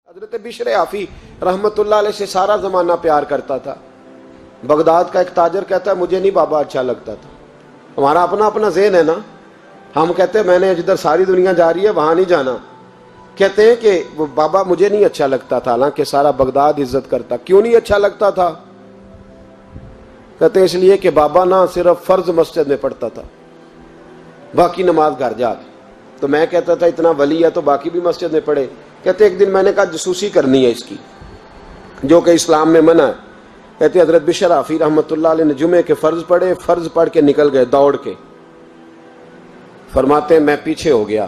حضرت بشر آفی رحمت اللہ علیہ سے سارا زمانہ پیار کرتا تھا۔ بغداد کا ایک تاجر کہتا ہے مجھے نہیں بابا اچھا لگتا تھا۔ ہمارا اپنا اپنا ذہن ہے نا، ہم کہتے ہیں میں نے جدھر ساری دنیا جا رہی ہے وہاں نہیں جانا، کہتے ہیں کہ وہ بابا مجھے نہیں اچھا لگتا تھا، حالانکہ سارا بغداد عزت کرتا۔ کیوں نہیں اچھا لگتا تھا؟ کہتے ہیں اس لیے کہ بابا نہ صرف فرض مسجد میں پڑھتا تھا، باقی نماز گھر جا کے۔ تو میں کہتا تھا اتنا ولی ہے تو باقی بھی مسجد میں پڑھے۔ کہتے ایک دن میں نے کہا جسوسی کرنی ہے اس کی، جو کہ اسلام میں منع ہے۔ کہتے حضرت بشر آفی رحمت اللہ علیہ نے جمعے کے فرض پڑھے، فرض پڑھ کے نکل گئے دوڑ کے۔ فرماتے ہیں میں پیچھے ہو گیا،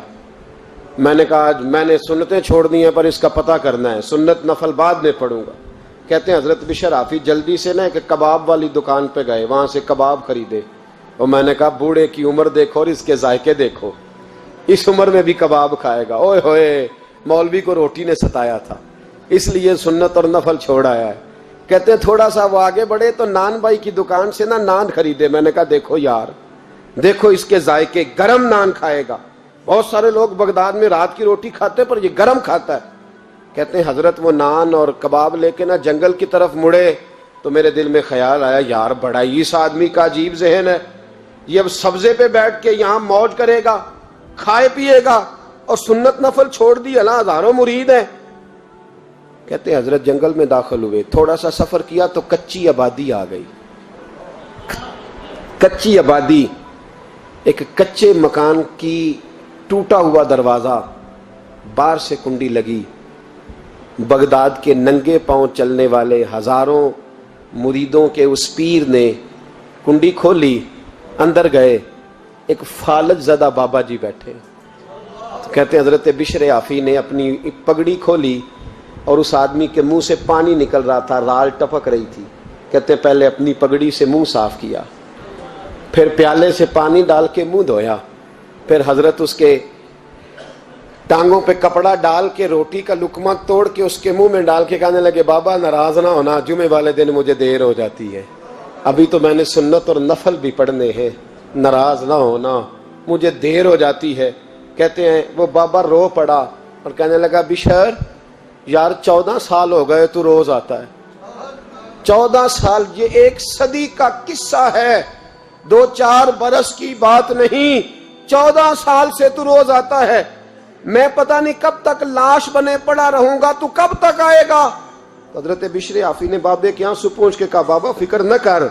میں نے کہا آج میں نے سنتیں چھوڑ دی ہیں پر اس کا پتہ کرنا ہے، سنت نفل بعد میں پڑھوں گا۔ کہتے ہیں حضرت بشر آفی جلدی سے نا ایک کباب والی دکان پہ گئے، وہاں سے کباب خریدے، اور میں نے کہا بوڑھے کی عمر دیکھو اور اس کے ذائقے دیکھو، اس عمر میں بھی کباب کھائے گا۔ اوئے ہوئے، مولوی کو روٹی نے ستایا تھا، اس لیے سنت اور نفل چھوڑ آیا ہے۔ کہتے ہیں تھوڑا سا وہ آگے بڑھے تو نان بھائی کی دکان سے نا نان خریدے۔ میں نے کہا دیکھو یار، دیکھو اس کے ذائقے، گرم نان کھائے گا۔ بہت سارے لوگ بغداد میں رات کی روٹی کھاتے پر یہ گرم کھاتا ہے۔ کہتے ہیں حضرت وہ نان اور کباب لے کے نا جنگل کی طرف مڑے تو میرے دل میں خیال آیا یار بڑا ہی اس آدمی کا عجیب ذہن ہے، یہ اب سبزے پہ بیٹھ کے یہاں موج کرے گا، کھائے پیے گا، اور سنت نفل چھوڑ دی، اللہ ہزاروں مرید ہیں۔ کہتے ہیں حضرت جنگل میں داخل ہوئے، تھوڑا سا سفر کیا تو کچی آبادی آ گئی۔ کچی آبادی، ایک کچے مکان کی ٹوٹا ہوا دروازہ، باہر سے کنڈی لگی۔ بغداد کے ننگے پاؤں چلنے والے ہزاروں مریدوں کے اس پیر نے کنڈی کھولی، اندر گئے، ایک فالج زدہ بابا جی بیٹھے۔ کہتے ہیں حضرت بشر آفی نے اپنی پگڑی کھولی اور اس آدمی کے منہ سے پانی نکل رہا تھا، رال ٹپک رہی تھی۔ کہتے ہیں پہلے اپنی پگڑی سے منہ صاف کیا، پھر پیالے سے پانی ڈال کے منہ دھویا، پھر حضرت اس کے ٹانگوں پہ کپڑا ڈال کے روٹی کا لقمہ توڑ کے اس کے منہ میں ڈال کے کہنے لگے بابا ناراض نہ ہونا، جمعے والے دن مجھے دیر ہو جاتی ہے، ابھی تو میں نے سنت اور نفل بھی پڑھنے ہیں، ناراض نہ ہونا، مجھے دیر ہو جاتی ہے۔ کہتے ہیں وہ بابا رو پڑا اور کہنے لگا بشر یار 14 سال ہو گئے تو روز آتا ہے، 14 سال، یہ 1 صدی کا قصہ ہے، 2-4 برس کی بات نہیں، 14 سال سے تو روز آتا ہے، میں پتہ نہیں کب تک لاش بنے پڑا رہوں گا، تو کب تک آئے گا؟ حضرت بشر آفی نے بابے کے یہاں سے پوچھ کے کہا بابا فکر نہ کر،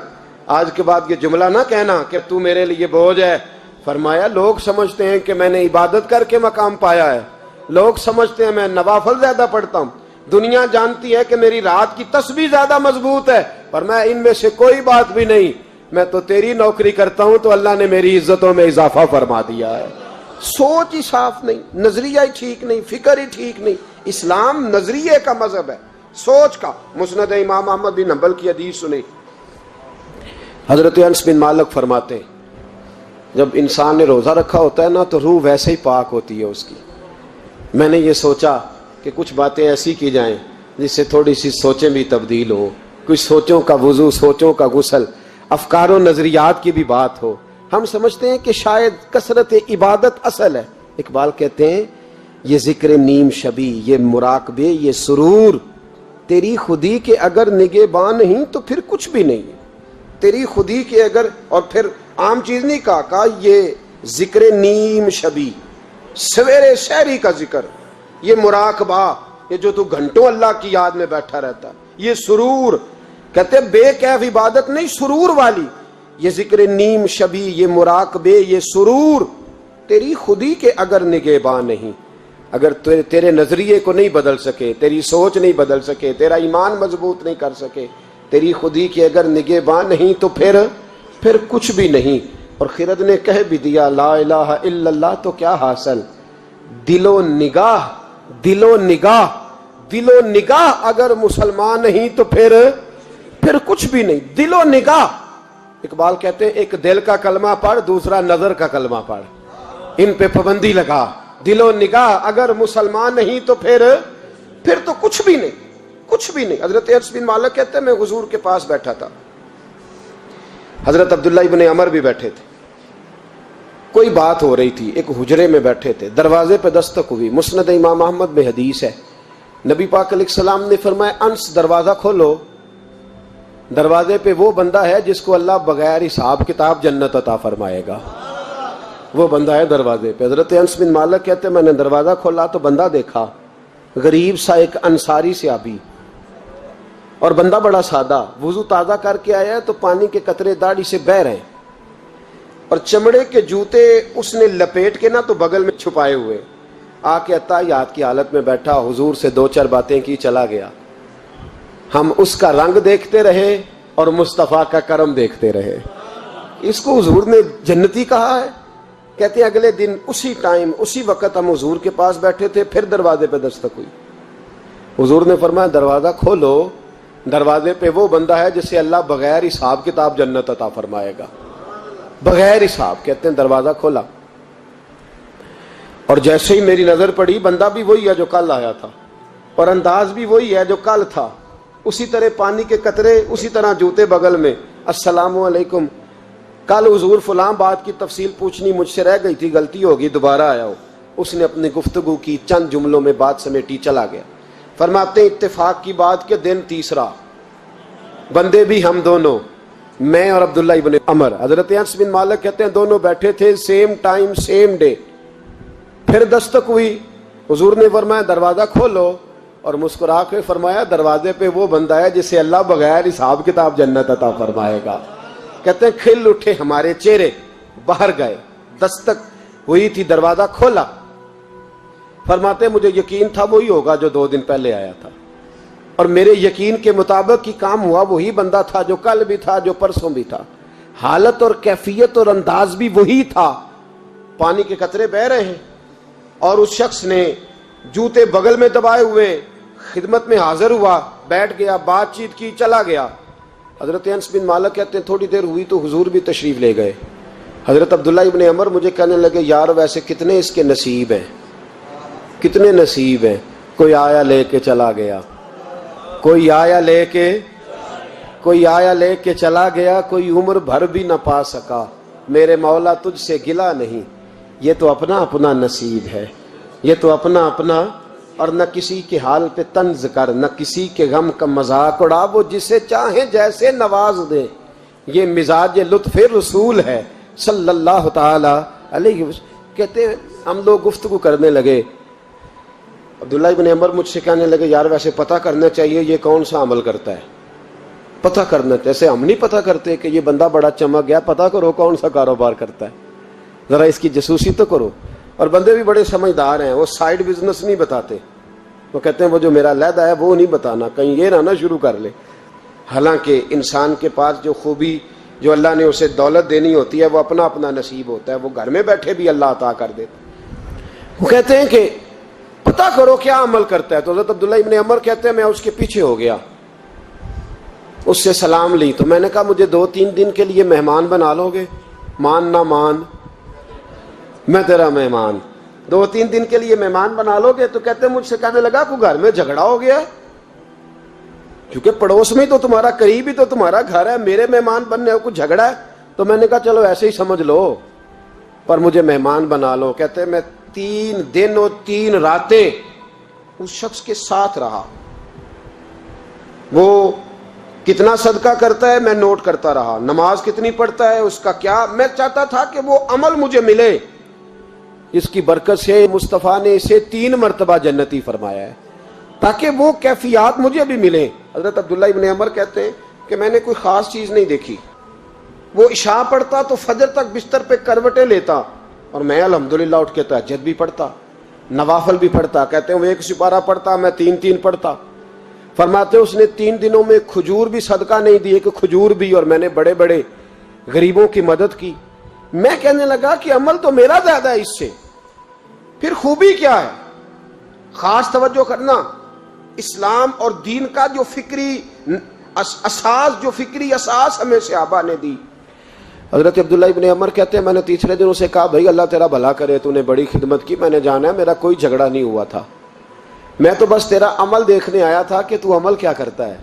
آج کے بعد یہ جملہ نہ کہنا کہ تو میرے لیے بوجھ ہے۔ فرمایا لوگ سمجھتے ہیں کہ میں نے عبادت کر کے مقام پایا ہے، لوگ سمجھتے ہیں میں نوافل زیادہ پڑھتا ہوں، دنیا جانتی ہے کہ میری رات کی تسبیح زیادہ مضبوط ہے، پر میں ان میں سے کوئی بات بھی نہیں، میں تو تیری نوکری کرتا ہوں تو اللہ نے میری عزتوں میں اضافہ فرما دیا ہے۔ سوچ ہی صاف نہیں، نظریہ ہی ٹھیک نہیں، فکر ہی ٹھیک نہیں۔ اسلام نظریے کا مذہب ہے، سوچ کا۔ مسند امام احمد بن حنبل کی حدیث سنی، حضرت انس بن مالک فرماتے ہیں جب انسان نے روزہ رکھا ہوتا ہے نا تو روح ویسے ہی پاک ہوتی ہے اس کی۔ میں نے یہ سوچا کہ کچھ باتیں ایسی کی جائیں جس سے تھوڑی سی سوچیں بھی تبدیل ہو، کچھ سوچوں کا وضو، سوچوں کا غسل، افکار و نظریات کی بھی بات ہو۔ ہم سمجھتے ہیں کہ شاید کثرت عبادت اصل ہے۔ اقبال کہتے ہیں یہ ذکر نیم شبی، یہ مراقبے، یہ سرور، تیری خودی کے اگر نگہباں نہیں تو پھر کچھ بھی نہیں ہے، تیری خودی کے اگر، اور پھر عام چیز نہیں کہا یہ ذکر نیم شبی، سویرے سحری کا ذکر، یہ مراقبہ، یہ جو تو گھنٹوں اللہ کی یاد میں بیٹھا رہتا، یہ سرور، کہتے بے کیف عبادت نہیں، سرور والی، یہ ذکر نیم شبی، یہ مراقبے، یہ سرور، تیری خودی کے اگر نگہباں نہیں، اگر تیرے نظریے کو نہیں بدل سکے، تیری سوچ نہیں بدل سکے، تیرا ایمان مضبوط نہیں کر سکے، تیری خودی کے اگر نگہباں نہیں تو پھر کچھ بھی نہیں۔ اور خرد نے کہہ بھی دیا لا الہ الا اللہ تو کیا حاصل، دل و نگاہ، دل و نگاہ، دل و نگاہ اگر مسلمان نہیں تو پھر کچھ بھی نہیں، دل و نگاہ۔ اقبال کہتے ہیں ایک دل کا کلمہ پڑھ، دوسرا نظر کا کلمہ پڑھ، ان پہ پابندی لگا۔ دل و نگاہ اگر مسلمان نہیں تو پھر تو کچھ بھی نہیں، کچھ بھی نہیں۔ حضرت انس بن مالک کہتے ہیں میں حضور کے پاس بیٹھا تھا، حضرت عبداللہ ابن عمر بھی بیٹھے تھے، کوئی بات ہو رہی تھی، ایک حجرے میں بیٹھے تھے، دروازے پہ دستک ہوئی، مسند امام احمد میں حدیث ہے، نبی پاک علیہ السلام نے فرمایا انس دروازہ کھولو، دروازے پہ وہ بندہ ہے جس کو اللہ بغیر حساب کتاب جنت عطا فرمائے گا، وہ بندہ ہے دروازے پہ۔ حضرت انس بن مالک کہتے ہیں میں نے دروازہ کھولا تو بندہ دیکھا، غریب سا ایک انصاری صحابی، اور بندہ بڑا سادہ، وضو تازہ کر کے آیا ہے تو پانی کے قطرے داڑھی سے بہہ رہے ہیں، اور چمڑے کے جوتے اس نے لپیٹ کے تو بغل میں چھپائے ہوئے، آ کے اتحیات کی حالت میں بیٹھا، حضور سے دو چار باتیں کی، چلا گیا۔ ہم اس کا رنگ دیکھتے رہے اور مصطفیٰ کا کرم دیکھتے رہے۔ اس کو حضور نے جنتی کہا ہے۔ کہتے ہیں اگلے دن اسی ٹائم اسی وقت ہم حضور کے پاس بیٹھے تھے، پھر دروازے پہ دستک ہوئی، حضور نے فرمایا دروازہ کھولو، دروازے پہ وہ بندہ ہے جسے اللہ بغیر حساب کتاب جنت عطا فرمائے گا، بغیر حساب۔ کہتے ہیں دروازہ کھولا، اور جیسے ہی میری نظر پڑی، بندہ بھی وہی ہے جو کل آیا تھا، اور انداز بھی وہی ہے جو کل تھا، اسی طرح پانی کے قطرے، اسی طرح جوتے بغل میں، السلام علیکم، کل حضور فلاں بات کی تفصیل پوچھنی مجھ سے رہ گئی تھی، غلطی ہوگی، دوبارہ آیا ہو۔ اس نے اپنی گفتگو کی، چند جملوں میں بات سمیٹی، چلا گیا۔ فرماتے ہیں اتفاق کی بات کہ دن تیسرا، بندے بھی ہم دونوں، میں اور عبداللہ ابن عمر، حضرت انس بن مالک کہتے ہیں دونوں بیٹھے تھے، سیم ٹائم سیم ڈے۔ پھر دستک ہوئی، حضور نے فرمایا دروازہ کھولو، اور مسکرا کے فرمایا دروازے پہ وہ بندہ ہے جسے اللہ بغیر حساب کتاب جنت عطا فرمائے گا۔ کہتے ہیں کھل اٹھے ہمارے چہرے، باہر گئے، دستک ہوئی تھی، دروازہ کھولا۔ فرماتے مجھے یقین تھا وہی ہوگا جو 2 دن پہلے آیا تھا، اور میرے یقین کے مطابق ہی کام ہوا، وہی بندہ تھا جو کل بھی تھا، جو پرسوں بھی تھا، حالت اور کیفیت اور انداز بھی وہی تھا۔ پانی کے قطرے بہ رہے ہیں، اور اس شخص نے جوتے بغل میں دبائے ہوئے خدمت میں حاضر ہوا، بیٹھ گیا، بات چیت کی، چلا گیا۔ حضرت انس بن مالک کہتے ہیں تھوڑی دیر ہوئی تو حضور بھی تشریف لے گئے۔ حضرت عبداللہ ابن عمر مجھے کہنے لگے یار ویسے کتنے اس کے نصیب ہیں، کتنے نصیب ہیں، کوئی آیا لے کے چلا گیا، کوئی آیا لے کے چلا گیا، کوئی عمر بھر بھی نہ پا سکا، میرے مولا تجھ سے گلہ نہیں، یہ تو اپنا اپنا نصیب ہے، یہ تو اپنا اپنا، اور نہ کسی کے حال پہ طنز کر، نہ کسی کے غم کا مذاق اڑا، وہ جسے چاہے جیسے نواز دے، یہ مزاج لطف رسول ہے صلی اللہ تعالی علیہ وسلم۔ کہتے ہیں ہم لوگ گفتگو کرنے لگے، عبداللہ ابن عمر مجھ سے کہنے لگے یار ویسے پتہ کرنا چاہیے یہ کون سا عمل کرتا ہے، پتہ کرنا، ایسے ہم نہیں پتہ کرتے کہ یہ بندہ بڑا چمک گیا، پتہ کرو کون سا کاروبار کرتا ہے، ذرا اس کی جاسوسی تو کرو۔ اور بندے بھی بڑے سمجھدار ہیں، وہ سائیڈ بزنس نہیں بتاتے، وہ کہتے ہیں وہ جو میرا علیحدہ ہے وہ نہیں بتانا، کہیں یہ نہ شروع کر لے۔ حالانکہ انسان کے پاس جو خوبی، جو اللہ نے اسے دولت دینی ہوتی ہے، وہ اپنا اپنا نصیب ہوتا ہے، وہ گھر میں بیٹھے بھی اللہ عطا کر دیتا۔ وہ کہتے ہیں کہ پتہ کرو کیا عمل کرتا ہے، تو حضرت عبداللہ ابن عمر کہتے ہیں میں اس کے پیچھے ہو گیا، اس سے سلام لی، تو میں نے کہا مجھے 2-3 دن کے لیے مہمان بنا لو گے، مان نہ مان میں تیرا مہمان، 2-3 دن کے لیے مہمان بنا لو گے؟ تو کہتے ہیں مجھ سے کہنے لگا کوئی گھر میں جھگڑا ہو گیا ہے، کیونکہ پڑوس میں تو تمہارا قریب ہی تو تمہارا گھر ہے، میرے مہمان بننے ہو کچھ جھگڑا ہے؟ تو میں نے کہا چلو ایسے ہی سمجھ لو، پر مجھے مہمان بنا لو۔ کہتے ہیں میں 3 دن اور 3 راتیں اس شخص کے ساتھ رہا، وہ کتنا صدقہ کرتا ہے میں نوٹ کرتا رہا، نماز کتنی پڑھتا ہے، اس کا کیا، میں چاہتا تھا کہ وہ عمل مجھے ملے۔ اس کی برکت سے مصطفیٰ نے اسے 3 مرتبہ جنتی فرمایا ہے تاکہ وہ کیفیات مجھے بھی ملیں۔ حضرت عبداللہ ابن عمر کہتے ہیں کہ میں نے کوئی خاص چیز نہیں دیکھی، وہ عشاء پڑھتا تو فجر تک بستر پہ کروٹیں لیتا، اور میں الحمدللہ اٹھ کے تہجد بھی پڑھتا، نوافل بھی پڑھتا۔ کہتے ہیں وہ 1 سپارہ پڑھتا، میں 3 پڑھتا۔ فرماتے اس نے 3 دنوں میں کھجور بھی صدقہ نہیں دی، کہ کھجور بھی، اور میں نے بڑے بڑے غریبوں کی مدد کی۔ میں کہنے لگا کہ عمل تو میرا زیادہ ہے اس سے، پھر خوبی کیا ہے؟ خاص توجہ کرنا، اسلام اور دین کا جو فکری اساس ہمیں صحابہ نے دی۔ حضرت عبداللہ ابن عمر کہتے ہیں میں نے تیسرے دن اسے کہا بھائی اللہ تیرا بھلا کرے، تو نے بڑی خدمت کی، میں نے جانا ہے میرا کوئی جھگڑا نہیں ہوا تھا، میں تو بس تیرا عمل دیکھنے آیا تھا کہ تو عمل کیا کرتا ہے۔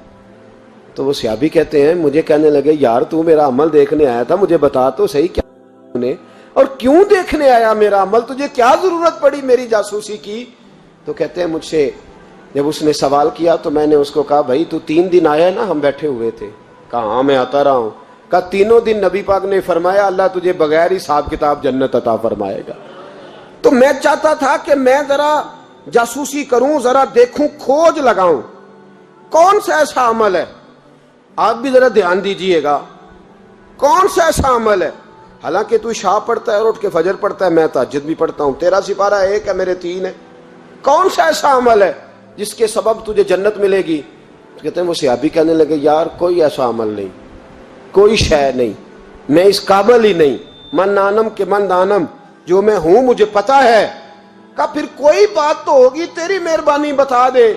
تو وہ صحابی کہتے ہیں مجھے کہنے لگے یار تو میرا عمل دیکھنے آیا تھا، مجھے بتا تو صحیح کیا نے، اور کیوں دیکھنے آیا میرا عمل، تجھے کیا ضرورت پڑی میری جاسوسی کی؟ تو کہتے ہیں مجھ سے جب اس نے سوال کیا تو میں نے اس کو کہا بھائی تو 3 دن آیا ہے نا, ہم بیٹھے ہوئے تھے. کہا ہاں میں آتا رہا ہوں. کہا 3 دن نبی پاک نے فرمایا اللہ تجھے بغیر حساب کتاب جنت عطا فرمائے گا. تو میں چاہتا تھا کہ میں ذرا جاسوسی کروں, ذرا دیکھوں, کھوج لگاؤں کون سا ایسا عمل ہے. آپ بھی ذرا دھیان دیجئے گا, کون سا ایسا عمل ہے. حالانکہ تو عشاء پڑھتا ہے اور اٹھ کے فجر پڑھتا ہے, میں تہجد بھی پڑھتا ہوں, تیرا سپارہ 1 ہے میرے 3 ہے. کون سا ایسا عمل ہے جس کے سبب تجھے جنت ملے گی. کہتے ہیں وہ صحابی کہنے لگے یار کوئی ایسا عمل نہیں, کوئی شے نہیں, میں اس قابل ہی نہیں. من آنم کے من دانم, جو میں ہوں مجھے پتا ہے. کہا پھر کوئی بات تو ہوگی, تیری مہربانی بتا دے,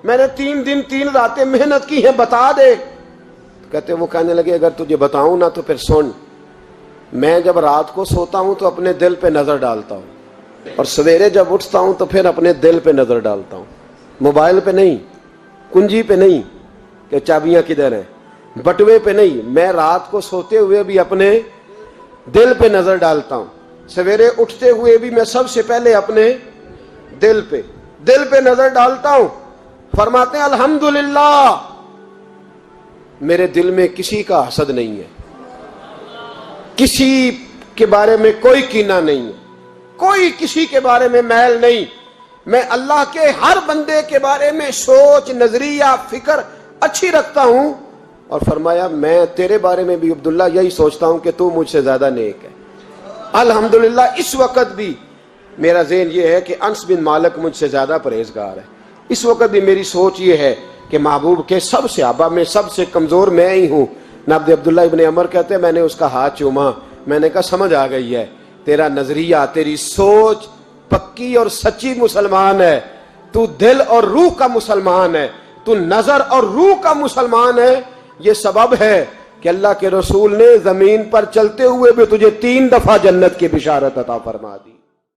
میں نے 3 دن 3 راتیں محنت کی ہیں, بتا دے. کہتے وہ کہنے لگے اگر تجھے بتاؤں نا تو پھر سن. میں جب رات کو سوتا ہوں تو اپنے دل پہ نظر ڈالتا ہوں, اور سویرے جب اٹھتا ہوں تو پھر اپنے دل پہ نظر ڈالتا ہوں. موبائل پہ نہیں, کنجی پہ نہیں کہ چابیاں کدھر ہیں, بٹوے پہ نہیں. میں رات کو سوتے ہوئے بھی اپنے دل پہ نظر ڈالتا ہوں, سویرے اٹھتے ہوئے بھی میں سب سے پہلے اپنے دل پہ نظر ڈالتا ہوں. فرماتے ہیں الحمدللہ میرے دل میں کسی کا حسد نہیں ہے, کسی کے بارے میں کوئی کینہ نہیں ہے, کوئی کسی کے بارے میں میل نہیں. میں اللہ کے ہر بندے کے بارے میں سوچ, نظریہ, فکر اچھی رکھتا ہوں. اور فرمایا میں تیرے بارے میں بھی عبداللہ یہی سوچتا ہوں کہ تو مجھ سے زیادہ نیک ہے. الحمدللہ اس وقت بھی میرا ذہن یہ ہے کہ انس بن مالک مجھ سے زیادہ پرہیزگار ہے. اس وقت بھی میری سوچ یہ ہے کہ محبوب کے سب صحابہ میں سب سے کمزور میں ہی ہوں. نبی عبداللہ ابن عمر کہتے ہیں میں نے اس کا ہاتھ چوما, میں نے کہا سمجھ آ گئی ہے, تیرا نظریہ, تیری سوچ پکی اور سچی مسلمان ہے. تو دل اور روح کا مسلمان ہے, تو نظر اور روح کا مسلمان ہے. یہ سبب ہے کہ اللہ کے رسول نے زمین پر چلتے ہوئے بھی تجھے 3 دفعہ جنت کی بشارت عطا فرما دی.